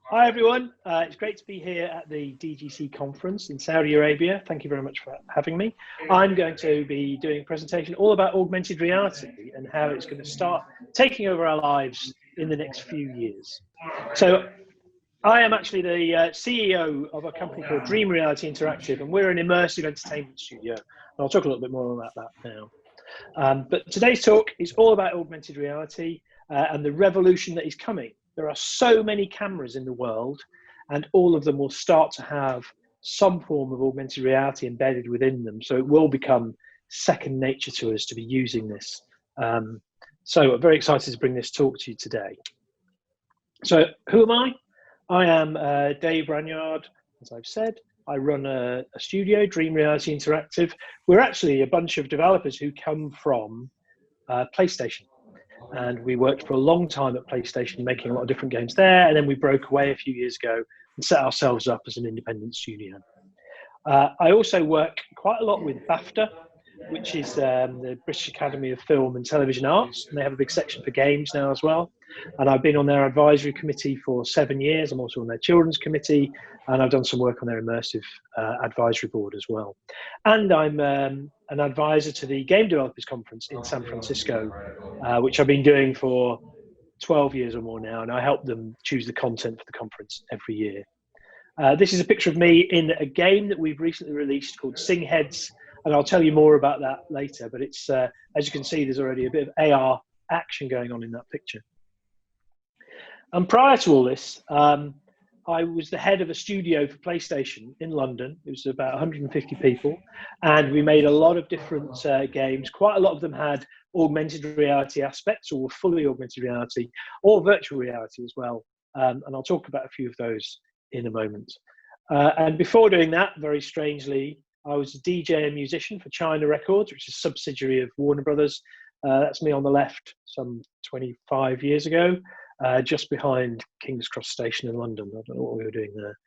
Hi everyone, it's great to be here at the DGC conference in Saudi Arabia. Thank you very much for having me. I'm going to be doing a presentation all about augmented reality and how it's going to start taking over our lives in the next few years. So I am actually the CEO of a company called Dream Reality Interactive, and we're an immersive entertainment studio. And I'll talk a little bit more about that now. But today's talk is all about augmented reality and the revolution that is coming. There are so many cameras in the world, and all of them will start to have some form of augmented reality embedded within them. So it will become second nature to us to be using this. So I'm very excited to bring this talk to you today. So who am I? I am Dave Ranyard, as I've said. I run a studio, Dream Reality Interactive. We're actually a bunch of developers who come from PlayStation. And we worked for a long time at PlayStation, making a lot of different games there. And then we broke away a few years ago and set ourselves up as an independent studio. I also work quite a lot with BAFTA, which is the British Academy of Film and Television Arts. And they have a big section for games now as well. And I've been on their advisory committee for 7 years. I'm also on their children's committee. And I've done some work on their immersive advisory board as well. And I'm an advisor to the Game Developers Conference in San Francisco, which I've been doing for 12 years or more now. And I help them choose the content for the conference every year. This is a picture of me in a game that we've recently released called Sing Heads. And I'll tell you more about that later. But it's, as you can see, there's already a bit of AR action going on in that picture. And prior to all this, I was the head of a studio for PlayStation in London. It was about 150 people. And we made a lot of different games. Quite a lot of them had augmented reality aspects, or were fully augmented reality, or virtual reality as well. And I'll talk about a few of those in a moment. And before doing that, very strangely, I was a DJ and musician for China Records, which is a subsidiary of Warner Brothers. That's me on the left some 25 years ago. Just behind King's Cross Station in London. I don't know what we were doing there.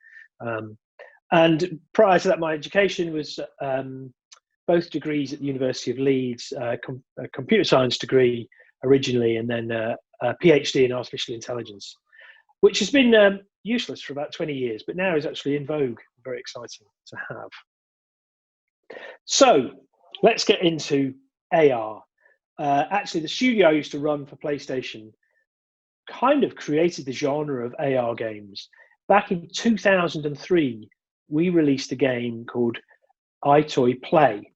And prior to that, my education was both degrees at the University of Leeds, a computer science degree originally, and then a PhD in artificial intelligence, which has been useless for about 20 years, but now is actually in vogue. Very exciting to have. So let's get into AR. Actually, the studio I used to run for PlayStation kind of created the genre of AR games. Back in 2003, we released a game called iToy Play.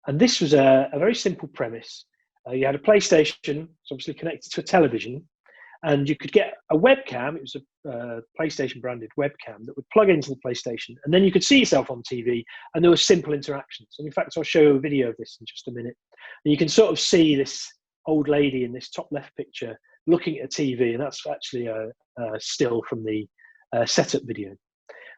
And this was a very simple premise. You had a PlayStation, it's obviously connected to a television, and you could get a webcam. It was a PlayStation branded webcam that would plug into the PlayStation, and then you could see yourself on TV, and there were simple interactions. And in fact, I'll show you a video of this in just a minute. And you can sort of see this old lady in this top left picture looking at a TV, and that's actually a still from the setup video.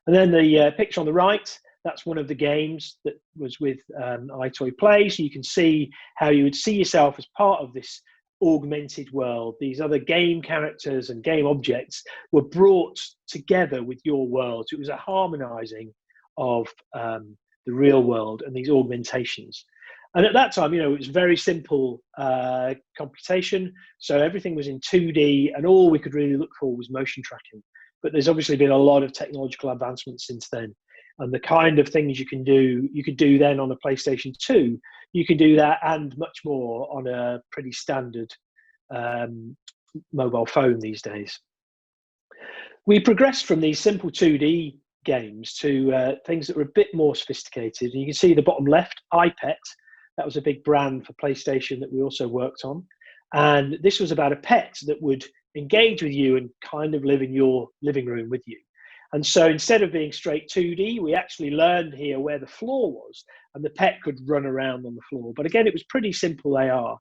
And then the picture on the right, that's one of the games that was with iToy Play. So you can see how you would see yourself as part of this augmented world. These other game characters and game objects were brought together with your world. So it was a harmonizing of the real world and these augmentations. And at that time, it was very simple computation. So everything was in 2D, and all we could really look for was motion tracking. But there's obviously been a lot of technological advancements since then. And the kind of things you could do then on a PlayStation 2, you could do that and much more on a pretty standard mobile phone these days. We progressed from these simple 2D games to things that were a bit more sophisticated. And you can see the bottom left, iPet. That was a big brand for PlayStation that we also worked on. And this was about a pet that would engage with you and kind of live in your living room with you. And so instead of being straight 2D, we actually learned here where the floor was, and the pet could run around on the floor. But again, it was pretty simple AR.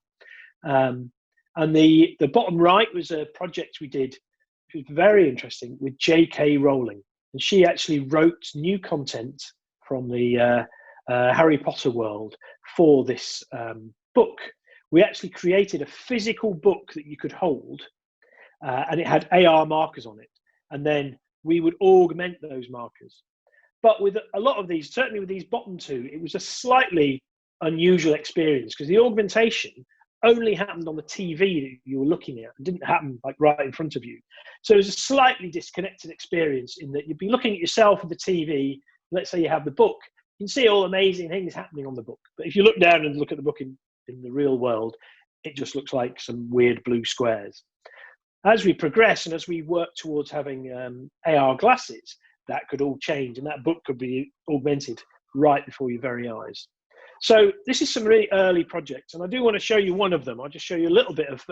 And the bottom right was a project we did, which was very interesting, with J.K. Rowling. And she actually wrote new content from the Harry Potter world for this book. We actually created a physical book that you could hold, and it had AR markers on it. And then we would augment those markers. But with a lot of these, certainly with these bottom two, it was a slightly unusual experience because the augmentation only happened on the TV that you were looking at. It didn't happen like right in front of you. So it was a slightly disconnected experience in that you'd be looking at yourself at the TV. Let's say you have the book. You can see all amazing things happening on the book. But if you look down and look at the book in the real world, it just looks like some weird blue squares. As we progress and as we work towards having AR glasses, that could all change, and that book could be augmented right before your very eyes. So this is some really early projects, and I do want to show you one of them. I'll just show you a little bit of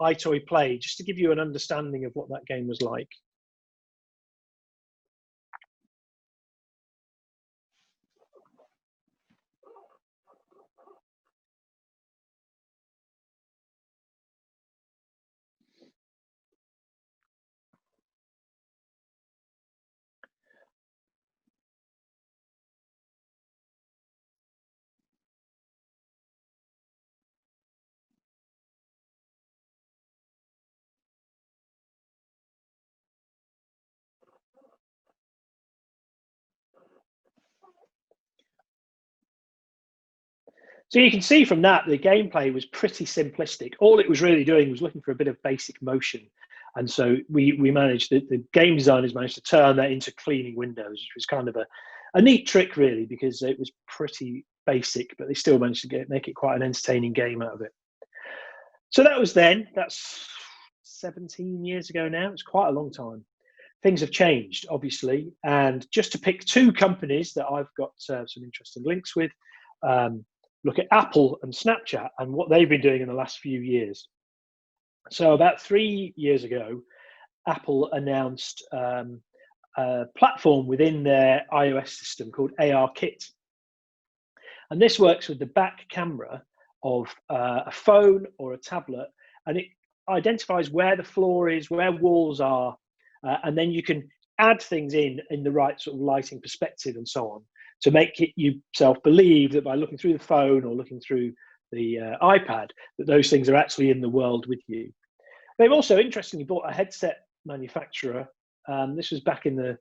iToy Play, just to give you an understanding of what that game was like. So you can see from that, the gameplay was pretty simplistic. All it was really doing was looking for a bit of basic motion. And so we managed, the game designers managed to turn that into cleaning windows, which was kind of a neat trick, really, because it was pretty basic, but they still managed to make it quite an entertaining game out of it. So that was then. That's 17 years ago now. It's quite a long time. Things have changed, obviously. And just to pick two companies that I've got some interesting links with, look at Apple and Snapchat and what they've been doing in the last few years. So about 3 years ago, Apple announced a platform within their iOS system called ARKit. And this works with the back camera of a phone or a tablet, and it identifies where the floor is, where walls are, and then you can add things in the right sort of lighting perspective and so on, to make it yourself believe that by looking through the phone or looking through the iPad, that those things are actually in the world with you. They've also, interestingly, bought a headset manufacturer. This was back in the,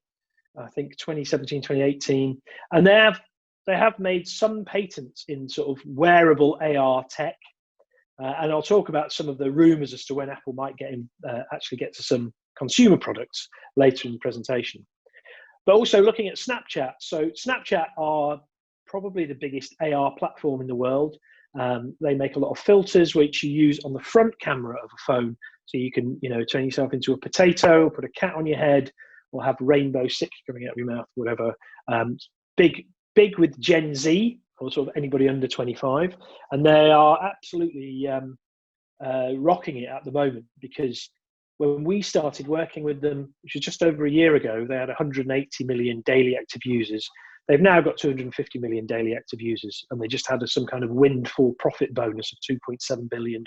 I think, 2017, 2018. And they have made some patents in sort of wearable AR tech. And I'll talk about some of the rumors as to when Apple might actually get to some consumer products later in the presentation. But also looking at Snapchat. So Snapchat are probably the biggest AR platform in the world. They make a lot of filters which you use on the front camera of a phone. So you can, turn yourself into a potato, put a cat on your head, or have rainbow sick coming out of your mouth, whatever. Big with Gen Z, or sort of anybody under 25. And they are absolutely rocking it at the moment, because when we started working with them, which was just over a year ago, they had 180 million daily active users. They've now got 250 million daily active users, and they just had some kind of windfall profit bonus of $2.7 billion,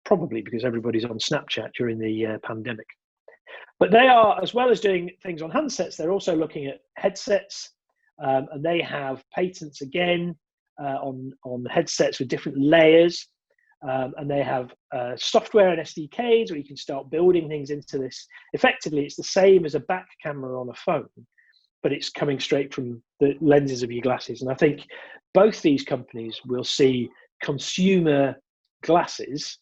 probably because everybody's on Snapchat during the pandemic. But they are, as well as doing things on handsets, they're also looking at headsets, and they have patents again on headsets with different layers. And they have software and SDKs where you can start building things into this. Effectively, it's the same as a back camera on a phone, but it's coming straight from the lenses of your glasses. And I think both these companies will see consumer glasses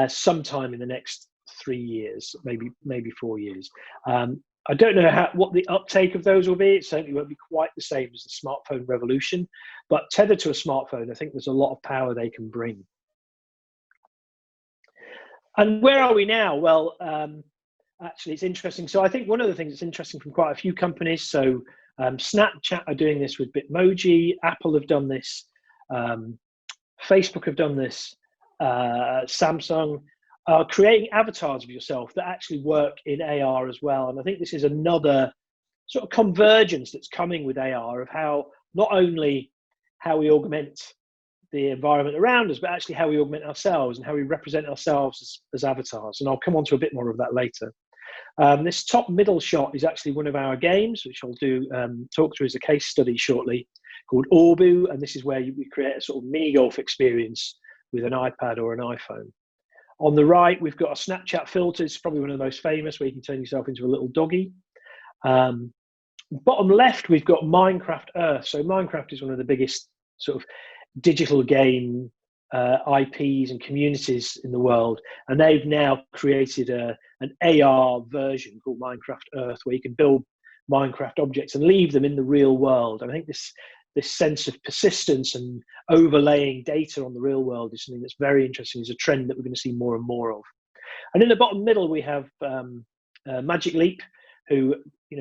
sometime in the next 3 years, maybe 4 years. I don't know what the uptake of those will be. It certainly won't be quite the same as the smartphone revolution, but tethered to a smartphone, I think there's a lot of power they can bring. And where are we now? Well, actually, it's interesting. So I think one of the things that's interesting from quite a few companies, so Snapchat are doing this with Bitmoji, Apple have done this, Facebook have done this, Samsung are creating avatars of yourself that actually work in AR as well. And I think this is another sort of convergence that's coming with AR, of how not only how we augment the environment around us, but actually how we augment ourselves and how we represent ourselves as avatars. And I'll come on to a bit more of that later. This top middle shot is actually one of our games, which I'll talk through as a case study shortly, called Orbu. And this is where we create a sort of mini golf experience with an iPad or an iPhone. On the right, we've got a Snapchat filter. It's probably one of the most famous, where you can turn yourself into a little doggy. Bottom left, we've got Minecraft Earth. So Minecraft is one of the biggest sort of digital game IPs and communities in the world, and they've now created an AR version called Minecraft Earth, where you can build Minecraft objects and leave them in the real world. And I think this sense of persistence and overlaying data on the real world is something that's very interesting. It's a trend that we're going to see more and more of. And in the bottom middle, we have Magic Leap, who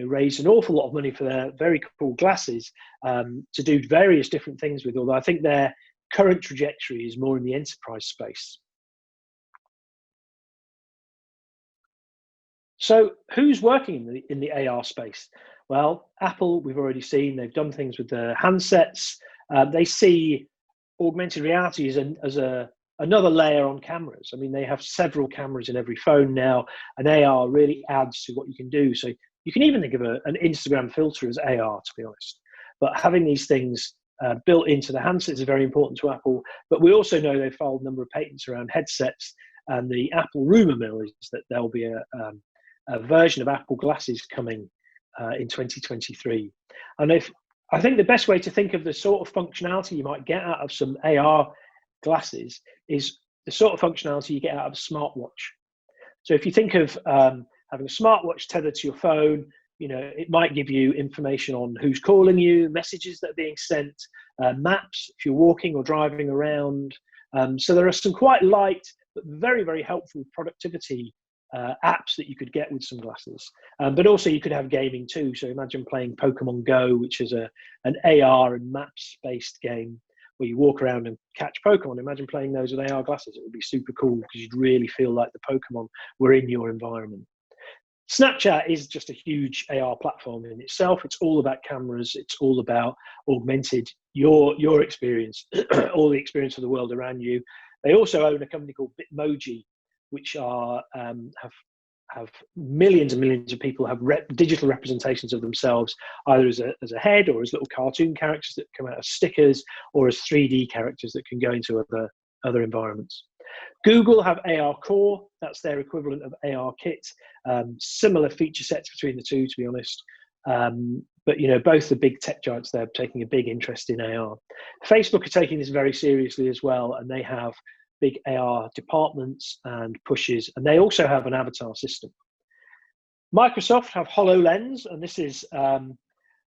raised an awful lot of money for their very cool glasses to do various different things with, although I think their current trajectory is more in the enterprise space. So who's working in the AR space? Well, Apple, we've already seen, they've done things with the handsets. They see augmented reality as another layer on cameras. I mean, they have several cameras in every phone now, and AR really adds to what you can do. So you can even think of an Instagram filter as AR, to be honest. But having these things built into the handsets is very important to Apple. But we also know they've filed a number of patents around headsets, and the Apple rumor mill is that there'll be a version of Apple glasses coming in 2023. And I think the best way to think of the sort of functionality you might get out of some AR glasses is the sort of functionality you get out of a smartwatch. So if you think of having a smartwatch tethered to your phone, it might give you information on who's calling you, messages that are being sent, maps if you're walking or driving around. So there are some quite light but very, very helpful productivity apps that you could get with some glasses. But also you could have gaming too. So imagine playing Pokemon Go, which is an AR and maps-based game where you walk around and catch Pokemon. Imagine playing those with AR glasses. It would be super cool because you'd really feel like the Pokemon were in your environment. Snapchat is just a huge AR platform in itself. It's all about cameras. It's all about augmented your experience, all the experience of the world around you. They also own a company called Bitmoji, which have millions and millions of people have digital representations of themselves, either as a head or as little cartoon characters that come out as stickers, or as 3D characters that can go into other environments. Google have AR Core, that's their equivalent of AR Kit. Similar feature sets between the two, to be honest. But both the big tech giants, they're taking a big interest in AR. Facebook are taking this very seriously as well, and they have big AR departments and pushes, and they also have an avatar system. Microsoft have HoloLens, and this is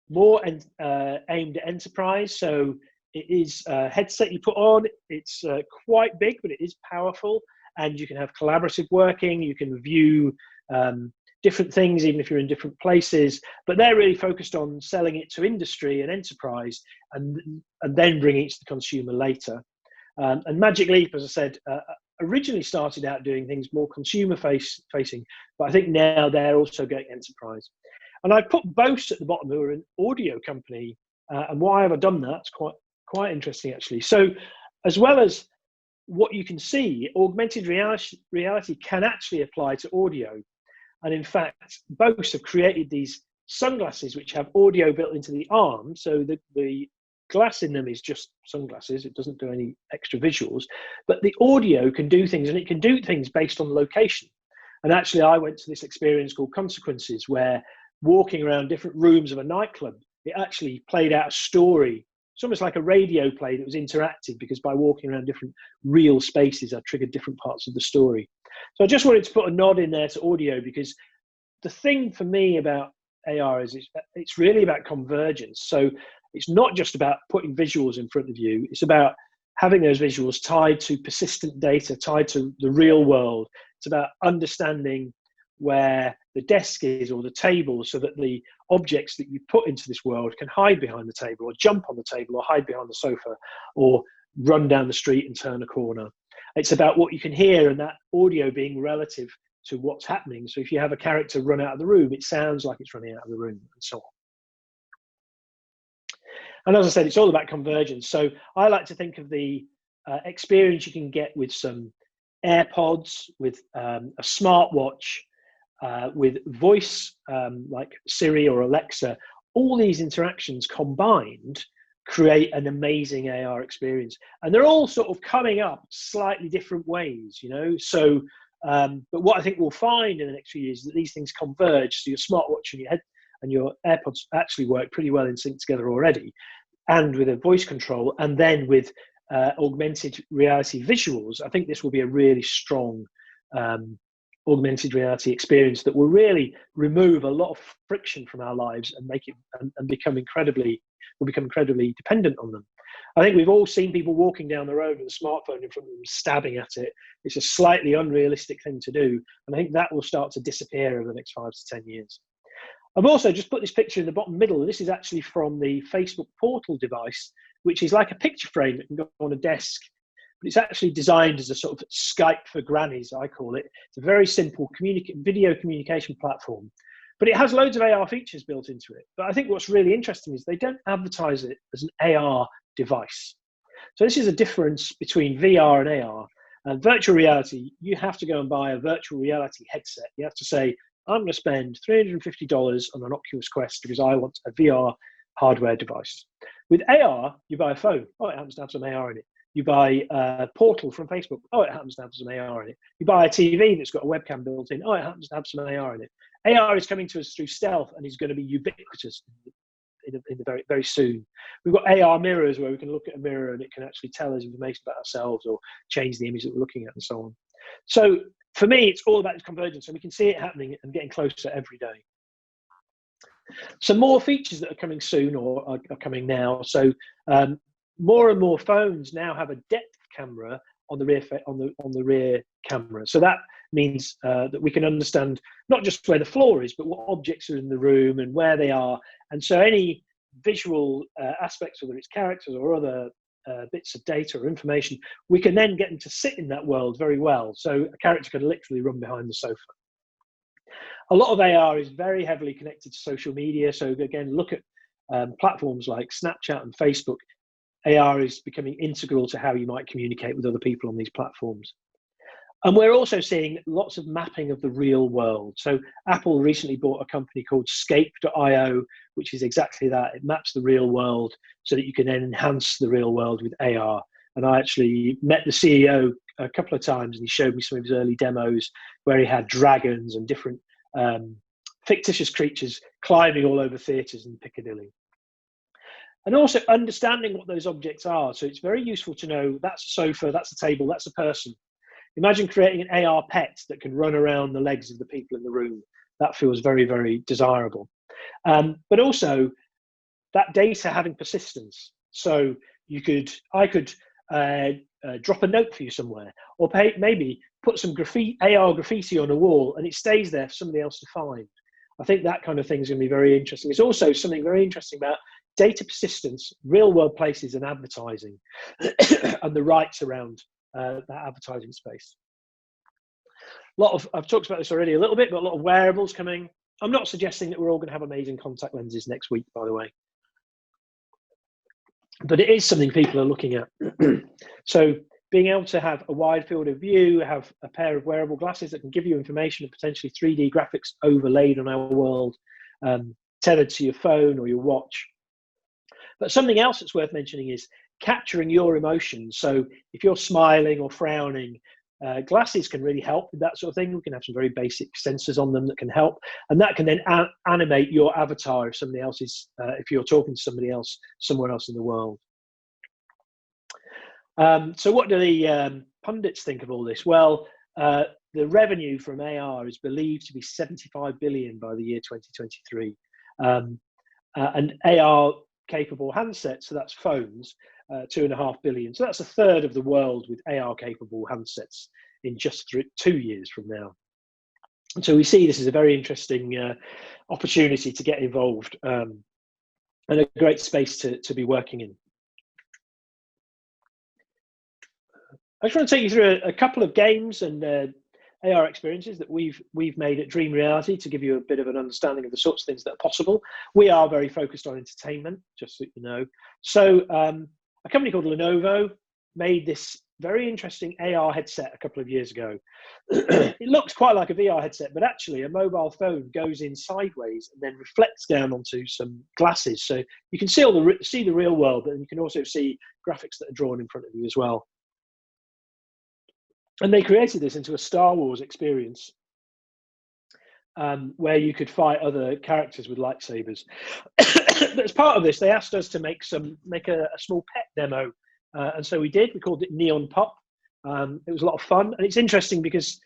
more aimed at enterprise. So it is a headset you put on. It's quite big, but it is powerful, and you can have collaborative working. You can view different things, even if you're in different places. But they're really focused on selling it to industry and enterprise, and then bringing it to the consumer later. And Magic Leap, as I said, originally started out doing things more consumer facing, but I think now they're also going enterprise. And I put Bose at the bottom, who are an audio company. And why have I done that? It's quite interesting, actually. So as well as what you can see, augmented reality can actually apply to audio. And in fact, Bose have created these sunglasses which have audio built into the arm. So the glass in them is just sunglasses. It doesn't do any extra visuals, but the audio can do things, and it can do things based on location. And actually, I went to this experience called Consequences, where walking around different rooms of a nightclub, it actually played out a story. It's almost like a radio play that was interactive, because by walking around different real spaces, I triggered different parts of the story. So I just wanted to put a nod in there to audio, because the thing for me about AR is it's really about convergence. So it's not just about putting visuals in front of you. It's about having those visuals tied to persistent data, tied to the real world. It's about understanding where the desk is or the table, so that the objects that you put into this world can hide behind the table, or jump on the table, or hide behind the sofa, or run down the street and turn a corner. It's about what you can hear, and that audio being relative to what's happening. So if you have a character run out of the room, it sounds like it's running out of the room, and so on. And as I said, it's all about convergence. So I like to think of the experience you can get with some AirPods, with a smartwatch, with voice like Siri or Alexa. All these interactions combined create an amazing AR experience. And they're all sort of coming up slightly different ways, So, but what I think we'll find in the next few years is that these things converge. So your smartwatch and your head and your AirPods actually work pretty well in sync together already, and with a voice control, and then with augmented reality visuals, I think this will be a really strong augmented reality experience that will really remove a lot of friction from our lives and make it and become incredibly dependent on them. I think we've all seen people walking down the road with a smartphone in front of them, stabbing at it. It's a slightly unrealistic thing to do, and I think that will start to disappear over the next 5 to 10 years. I've also just put this picture in the bottom middle. This is actually from the Facebook Portal device, which is like a picture frame that can go on a desk. But it's actually designed as a sort of Skype for grannies, I call it. It's a very simple video communication platform. But it has loads of AR features built into it. But I think what's really interesting is they don't advertise it as an AR device. So this is a difference between VR and AR. Virtual reality, you have to go and buy a virtual reality headset. You have to say, I'm going to spend $350 on an Oculus Quest because I want a VR hardware device. With AR, you buy a phone. Oh, it happens to have some AR in it. You buy a Portal from Facebook. Oh, it happens to have some AR in it. You buy a TV that's got a webcam built in. Oh, it happens to have some AR in it. AR is coming to us through stealth and is going to be ubiquitous in the very, very soon. We've got AR mirrors where we can look at a mirror and it can actually tell us information about ourselves or change the image that we're looking at and so on. So for me, it's all about this convergence, and we can see it happening and getting closer every day. Some more features that are coming soon or are coming now. So more and more phones now have a depth camera on the rear camera. So that means that we can understand not just where the floor is, but what objects are in the room and where they are. And so any visual aspects, whether it's characters or other bits of data or information, we can then get them to sit in that world very well. So a character can literally run behind the sofa. A lot of AR is very heavily connected to social media. So again, look at platforms like Snapchat and Facebook. AR is becoming integral to how you might communicate with other people on these platforms. And we're also seeing lots of mapping of the real world. So Apple recently bought a company called Scape.io, which is exactly that. It maps the real world so that you can then enhance the real world with AR. And I actually met the CEO a couple of times and he showed me some of his early demos where he had dragons and different fictitious creatures climbing all over theatres in Piccadilly. And also understanding what those objects are. So it's very useful to know that's a sofa, that's a table, that's a person. Imagine creating an AR pet that can run around the legs of the people in the room. That feels very, very desirable. But also that data having persistence. So I could drop a note for you somewhere, or maybe put some AR graffiti on a wall and it stays there for somebody else to find. I think that kind of thing is going to be very interesting. There's also something very interesting about data persistence, real world places and advertising and the rights around that advertising space. I've talked about this already a little bit, but a lot of wearables coming. I'm not suggesting that we're all going to have amazing contact lenses next week, by the way. But it is something people are looking at. So being able to have a wide field of view, have a pair of wearable glasses that can give you information and potentially 3D graphics overlaid on our world, tethered to your phone or your watch. But something else that's worth mentioning is capturing your emotions. So if you're smiling or frowning, glasses can really help with that sort of thing. We can have some very basic sensors on them that can help, and that can then animate your avatar if somebody else is, if you're talking to somebody else somewhere else in the world. So what do the pundits think of all this? Well, the revenue from AR is believed to be 75 billion by the year 2023, and AR capable handsets, so that's phones, 2.5 billion. So that's a third of the world with AR capable handsets in just 2 years from now. And so we see this as a very interesting opportunity to get involved, and a great space to be working in. I just want to take you through a couple of games and AR experiences that we've made at Dream Reality to give you a bit of an understanding of the sorts of things that are possible. We are very focused on entertainment, just so you know. So a company called Lenovo made this very interesting AR headset a couple of years ago. It looks quite like a VR headset, but actually a mobile phone goes in sideways and then reflects down onto some glasses. So you can see see the real world, and you can also see graphics that are drawn in front of you as well. And they created this into a Star Wars experience where you could fight other characters with lightsabers. But as part of this, they asked us to make a small pet demo And so we did. We called it Neon Pop. It was a lot of fun. And it's interesting because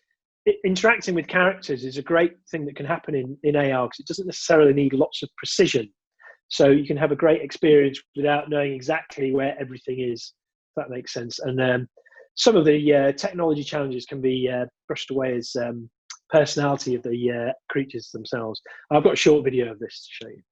interacting with characters is a great thing that can happen in AR, because it doesn't necessarily need lots of precision. So you can have a great experience without knowing exactly where everything is, if that makes sense. And some of the technology challenges can be brushed away as personality of the creatures themselves. I've got a short video of this to show you.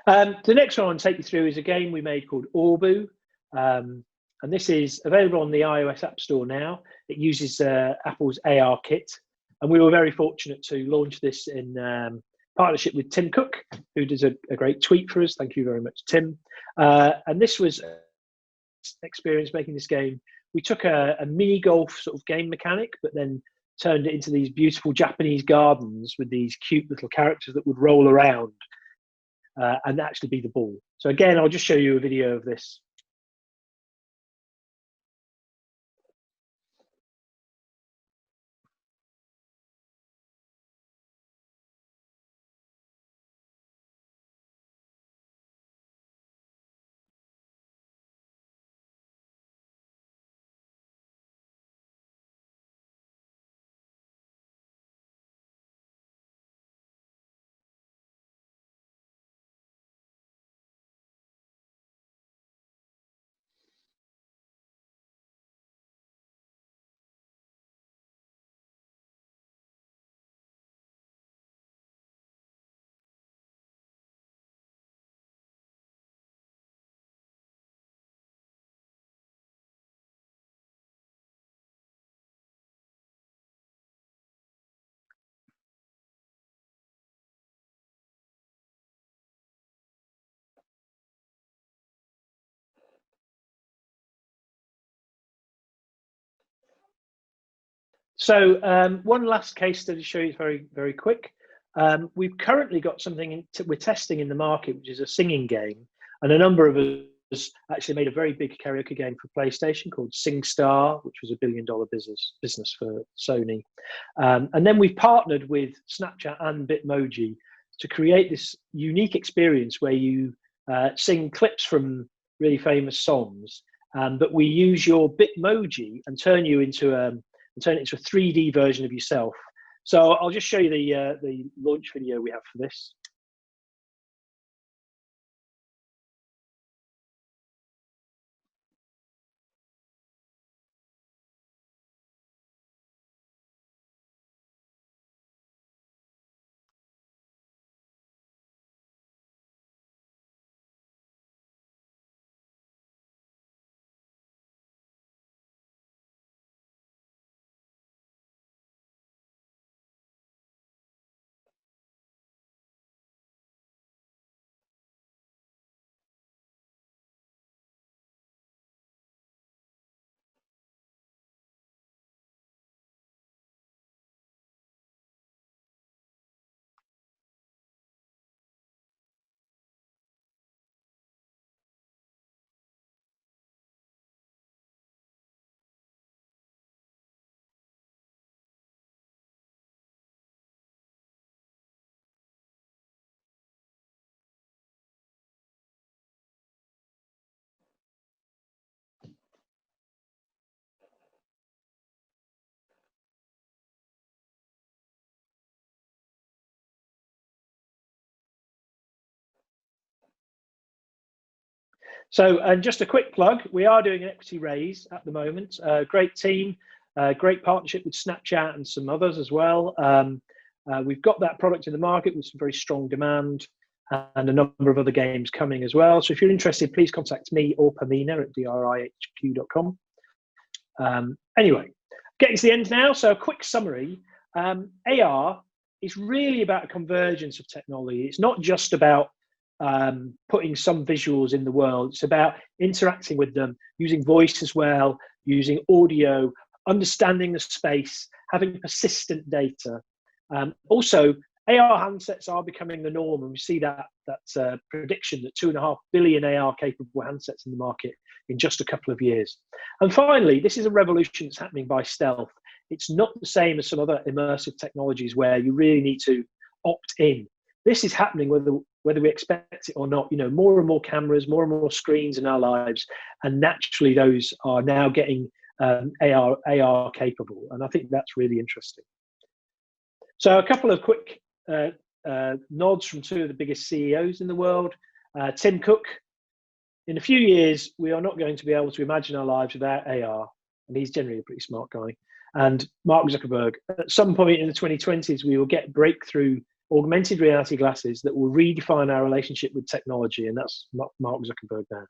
The next one I'll take you through is a game we made called Orbu. And this is available on the iOS App Store now. It uses Apple's AR kit. And we were very fortunate to launch this in partnership with Tim Cook, who does a great tweet for us. Thank you very much, Tim. And this was experience making this game. We took a mini golf sort of game mechanic, but then turned it into these beautiful Japanese gardens with these cute little characters that would roll around and actually be the ball. So again, I'll just show you a video of this. So one last case study to show you, very, very quick. We've currently got something we're testing in the market, which is a singing game. And a number of us actually made a very big karaoke game for PlayStation called SingStar, which was $1 billion business for Sony. And then we've partnered with Snapchat and Bitmoji to create this unique experience where you sing clips from really famous songs, but we use your Bitmoji and turn it into a 3D version of yourself. So I'll just show you the launch video we have for this. So, and just a quick plug, we are doing an equity raise at the moment. Great team, great partnership with Snapchat and some others as well. We've got that product in the market with some very strong demand. and a number of other games coming as well. So if you're interested, please contact me or Pamina at drihq.com. Anyway, getting to the end now. So a quick summary. AR is really about a convergence of technology. It's not just about putting some visuals in the world. It's about interacting with them, using voice as well, using audio, understanding the space, having persistent data. Also, AR handsets are becoming the norm, and we see that prediction that 2.5 billion AR-capable handsets in the market in just a couple of years. And finally, this is a revolution that's happening by stealth. It's not the same as some other immersive technologies where you really need to opt in. This is happening whether we expect it or not. You know, more and more cameras, more and more screens in our lives, and naturally those are now getting AR capable, and I think that's really interesting. So a couple of quick nods from two of the biggest CEOs in the world. Tim Cook, in a few years, we are not going to be able to imagine our lives without AR, and he's generally a pretty smart guy. And Mark Zuckerberg, at some point in the 2020s, we will get breakthrough augmented reality glasses that will redefine our relationship with technology, and that's Mark Zuckerberg now.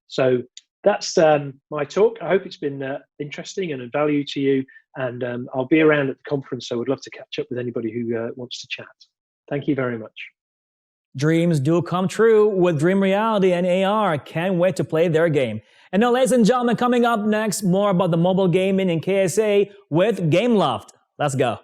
So that's my talk. I hope it's been interesting and of value to you, and I'll be around at the conference, so I would love to catch up with anybody who wants to chat. Thank you very much. Dreams do come true with Dream Reality and AR. Can't wait to play their game. And now, ladies and gentlemen, coming up next, more about the mobile gaming in KSA with Gameloft. Let's go.